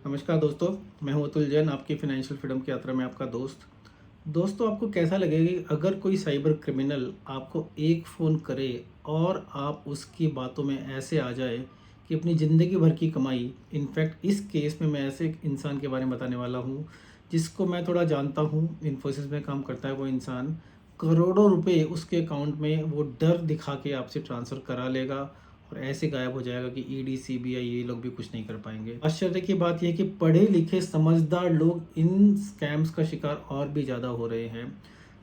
नमस्कार दोस्तों, मैं हूं अतुल जैन, आपकी फाइनेंशियल फ्रीडम की यात्रा में आपका दोस्त। दोस्तों, आपको कैसा लगेगा कि अगर कोई साइबर क्रिमिनल आपको एक फ़ोन करे और आप उसकी बातों में ऐसे आ जाए कि अपनी ज़िंदगी भर की कमाई। इनफैक्ट इस केस में मैं ऐसे एक इंसान के बारे में बताने वाला हूं, जिसको मैं थोड़ा जानता हूं। इन्फोसिस में काम करता है वो इंसान। करोड़ों रुपए उसके अकाउंट में वो डर दिखा के आपसे ट्रांसफ़र करा लेगा और ऐसे गायब हो जाएगा कि ईडी, सीबीआई ये लोग भी कुछ नहीं कर पाएंगे। आश्चर्य की बात यह है कि पढ़े लिखे समझदार लोग इन स्कैम्स का शिकार और भी ज़्यादा हो रहे हैं।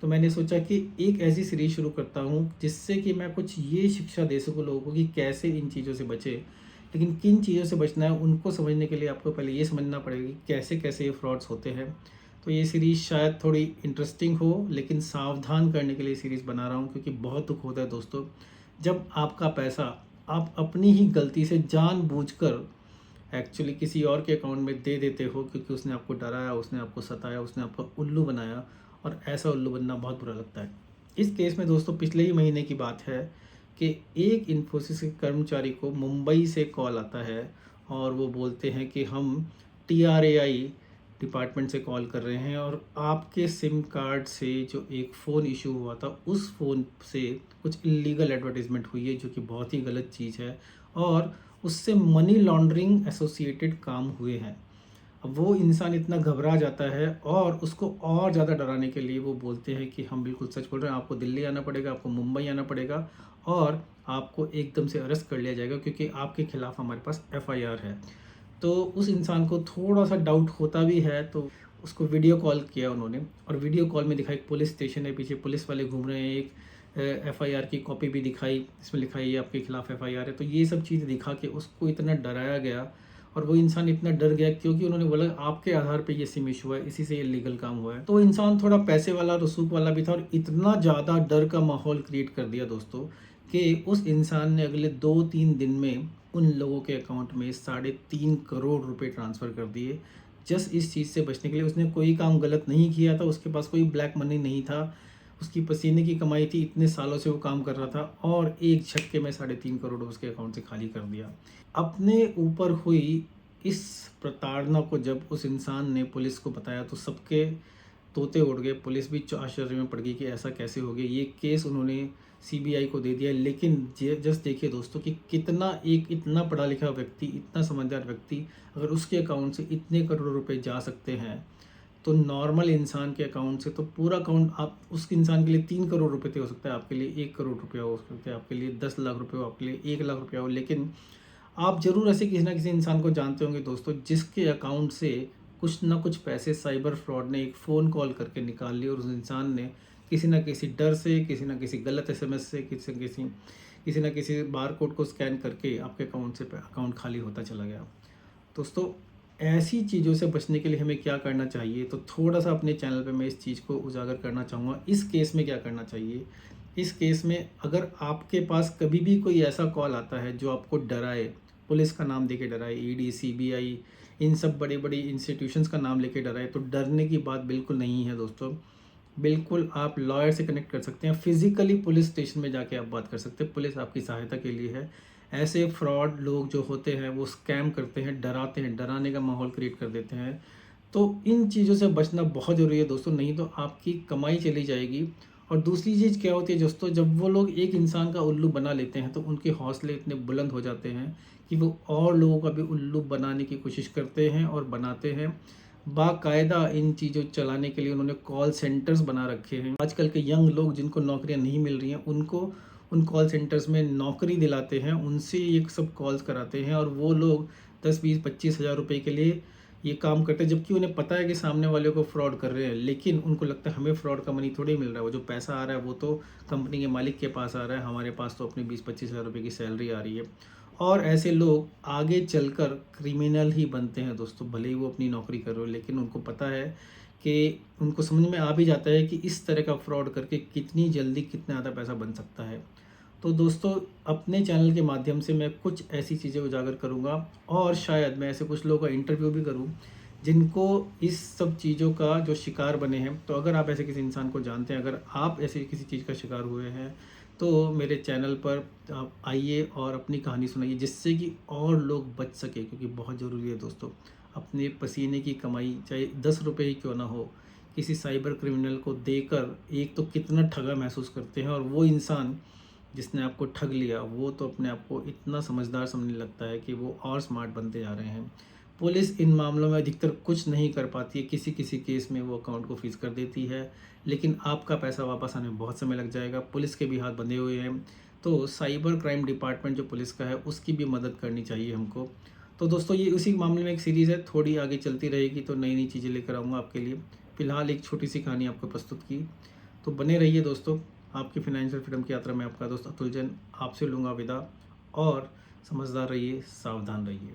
तो मैंने सोचा कि एक ऐसी सीरीज शुरू करता हूँ जिससे कि मैं कुछ ये शिक्षा दे सकूँ लोगों को कि कैसे इन चीज़ों से बचे। लेकिन किन चीज़ों से बचना है उनको समझने के लिए आपको पहले ये समझना पड़ेगा कि कैसे कैसे ये फ्रॉड्स होते हैं। तो ये सीरीज़ शायद थोड़ी इंटरेस्टिंग हो, लेकिन सावधान करने के लिए सीरीज़ बना रहा हूँ, क्योंकि बहुत दुख होता है दोस्तों जब आपका पैसा आप अपनी ही गलती से जानबूझकर एक्चुअली किसी और के अकाउंट में दे देते हो, क्योंकि उसने आपको डराया, उसने आपको सताया, उसने आपको उल्लू बनाया। और ऐसा उल्लू बनना बहुत बुरा लगता है। इस केस में दोस्तों पिछले ही महीने की बात है कि एक इन्फोसिस के कर्मचारी को मुंबई से कॉल आता है और वो बोलते हैं कि हम टीआरएआई डिपार्टमेंट से कॉल कर रहे हैं और आपके सिम कार्ड से जो एक फ़ोन इशू हुआ था उस फ़ोन से कुछ इलीगल एडवर्टाइजमेंट हुई है, जो कि बहुत ही गलत चीज़ है। और उससे मनी लॉन्ड्रिंग एसोसिएटेड काम हुए हैं। अब वो इंसान इतना घबरा जाता है और उसको और ज़्यादा डराने के लिए वो बोलते हैं कि हम बिल्कुल सच बोल रहे हैं, आपको दिल्ली आना पड़ेगा, आपको मुंबई आना पड़ेगा और आपको एकदम से अरेस्ट कर लिया जाएगा, क्योंकि आपके खिलाफ हमारे पास एफआईआर है। तो उस इंसान को थोड़ा सा डाउट होता भी है, तो उसको वीडियो कॉल किया उन्होंने और वीडियो कॉल में दिखाई पुलिस स्टेशन है, पीछे पुलिस वाले घूम रहे हैं। एक एफआईआर की कॉपी भी दिखाई, इसमें लिखा है ये आपके खिलाफ एफआईआर है। तो ये सब चीज़ दिखा के उसको इतना डराया गया और वो इंसान इतना डर गया, क्योंकि उन्होंने बोला आपके आधार पे ये सिम इशू है, इसी से ये लीगल काम हुआ है। तो वो इंसान थोड़ा पैसे वाला, रसूख वाला भी था और इतना ज़्यादा डर का माहौल क्रिएट कर दिया दोस्तों कि उस इंसान ने अगले 2-3 दिन में उन लोगों के अकाउंट में 3.5 करोड़ रुपए ट्रांसफ़र कर दिए। जस्ट इस चीज़ से बचने के लिए। उसने कोई काम गलत नहीं किया था, उसके पास कोई ब्लैक मनी नहीं था, उसकी पसीने की कमाई थी, इतने सालों से वो काम कर रहा था और एक झटके में 3.5 करोड़ उसके अकाउंट से खाली कर दिया। अपने ऊपर हुई इस प्रताड़ना को जब उस इंसान ने पुलिस को बताया तो सबके तोते उड़ गए। पुलिस भी आश्चर्य में पड़ गई कि ऐसा कैसे हो गया। ये केस उन्होंने सीबीआई को दे दिया। लेकिन जस्ट देखिए दोस्तों कि कितना एक इतना पढ़ा लिखा व्यक्ति, इतना समझदार व्यक्ति, अगर उसके अकाउंट से इतने करोड़ों रुपए जा सकते हैं, तो नॉर्मल इंसान के अकाउंट से तो पूरा अकाउंट, आप उस इंसान के लिए 3 करोड़ रुपए हो सकता है, आपके लिए 1 करोड़ रुपया हो सकता है, आपके लिए 10 लाख रुपये हो, आपके लिए 1 लाख रुपया हो। लेकिन आप ज़रूर ऐसे किसी ना किसी इंसान को जानते होंगे दोस्तों, जिसके अकाउंट से कुछ ना कुछ पैसे साइबर फ्रॉड ने एक फ़ोन कॉल करके निकाल लिए और उस इंसान ने किसी ना किसी डर से, किसी ना किसी गलत एसएमएस से, किसी ना किसी बारकोड को स्कैन करके आपके अकाउंट से अकाउंट खाली होता चला गया। दोस्तों, ऐसी चीज़ों से बचने के लिए हमें क्या करना चाहिए, तो थोड़ा सा अपने चैनल पे मैं इस चीज़ को उजागर करना चाहूँगा। इस केस में क्या करना चाहिए, इस केस में अगर आपके पास कभी भी कोई ऐसा कॉल आता है जो आपको डराए, पुलिस का नाम देके डराए, ईडी, सीबीआई, इन सब बड़ी बड़ी इंस्टीट्यूशंस का नाम लेके डराए, तो डरने की बात बिल्कुल नहीं है दोस्तों। बिल्कुल आप लॉयर से कनेक्ट कर सकते हैं, फिजिकली पुलिस स्टेशन में जाके आप बात कर सकते हैं। पुलिस आपकी सहायता के लिए है। ऐसे फ्रॉड लोग जो होते हैं वो स्कैम करते हैं, डराते हैं, डराने का माहौल क्रिएट कर देते हैं। तो इन चीज़ों से बचना बहुत ज़रूरी है दोस्तों, नहीं तो आपकी कमाई चली जाएगी। और दूसरी चीज़ क्या होती है दोस्तों, जब वो लोग एक इंसान का उल्लू बना लेते हैं तो उनके हौसले इतने बुलंद हो जाते हैं कि वो और लोगों का भी उल्लू बनाने की कोशिश करते हैं और बनाते हैं। बाकायदा इन चीज़ों चलाने के लिए उन्होंने कॉल सेंटर्स बना रखे हैं। आजकल के यंग लोग जिनको नौकरियां नहीं मिल रही हैं, उनको उन कॉल सेंटर्स में नौकरी दिलाते हैं, उनसे ये सब कॉल्स कराते हैं और वो लोग 10-20-25 हज़ार रुपये के लिए ये काम करते हैं, जबकि उन्हें पता है कि सामने वाले को फ्रॉड कर रहे हैं। लेकिन उनको लगता है हमें फ्रॉड का मनी थोड़ी मिल रहा है, वो जो पैसा आ रहा है वो तो कंपनी के मालिक के पास आ रहा है, हमारे पास तो अपनी 20-25 हज़ार रुपये की सैलरी आ रही है। और ऐसे लोग आगे चलकर क्रिमिनल ही बनते हैं दोस्तों। भले ही वो अपनी नौकरी कर रहे हो, लेकिन उनको पता है कि उनको समझ में आ भी जाता है कि इस तरह का फ्रॉड करके कितनी जल्दी कितना ज़्यादा पैसा बन सकता है। तो दोस्तों, अपने चैनल के माध्यम से मैं कुछ ऐसी चीज़ें उजागर करूँगा और शायद मैं ऐसे कुछ लोगों का इंटरव्यू भी करूँ जिनको इस सब चीज़ों का जो शिकार बने हैं। तो अगर आप ऐसे किसी इंसान को जानते हैं, अगर आप ऐसे किसी चीज़ का शिकार हुए हैं, तो मेरे चैनल पर आप आइए और अपनी कहानी सुनाइए, जिससे कि और लोग बच सके, क्योंकि बहुत ज़रूरी है दोस्तों। अपने पसीने की कमाई चाहे 10 रुपए ही क्यों ना हो, किसी साइबर क्रिमिनल को देकर एक तो कितना ठगा महसूस करते हैं, और वो इंसान जिसने आपको ठग लिया वो तो अपने आप को इतना समझदार समझने लगता है कि वो और स्मार्ट बनते जा रहे हैं। पुलिस इन मामलों में अधिकतर कुछ नहीं कर पाती है, किसी-किसी केस में वो अकाउंट को फ्रीज़ कर देती है, लेकिन आपका पैसा वापस आने में बहुत समय लग जाएगा, पुलिस के भी हाथ बंधे हुए हैं। तो साइबर क्राइम डिपार्टमेंट जो पुलिस का है, उसकी भी मदद करनी चाहिए हमको। तो दोस्तों ये उसी मामले में एक सीरीज़ है, थोड़ी आगे चलती रहेगी तो नई-नई चीज़ें लेकर आऊँगा आपके लिए। फ़िलहाल एक छोटी-सी कहानी आपको प्रस्तुत की। तो बने रहिए दोस्तों, आपकी फ़ाइनेंशियल फ्रीडम की यात्रा में आपका दोस्त अतुल जैन आपसे लूँगा विदा, और समझदार रहिए, सावधान रहिए।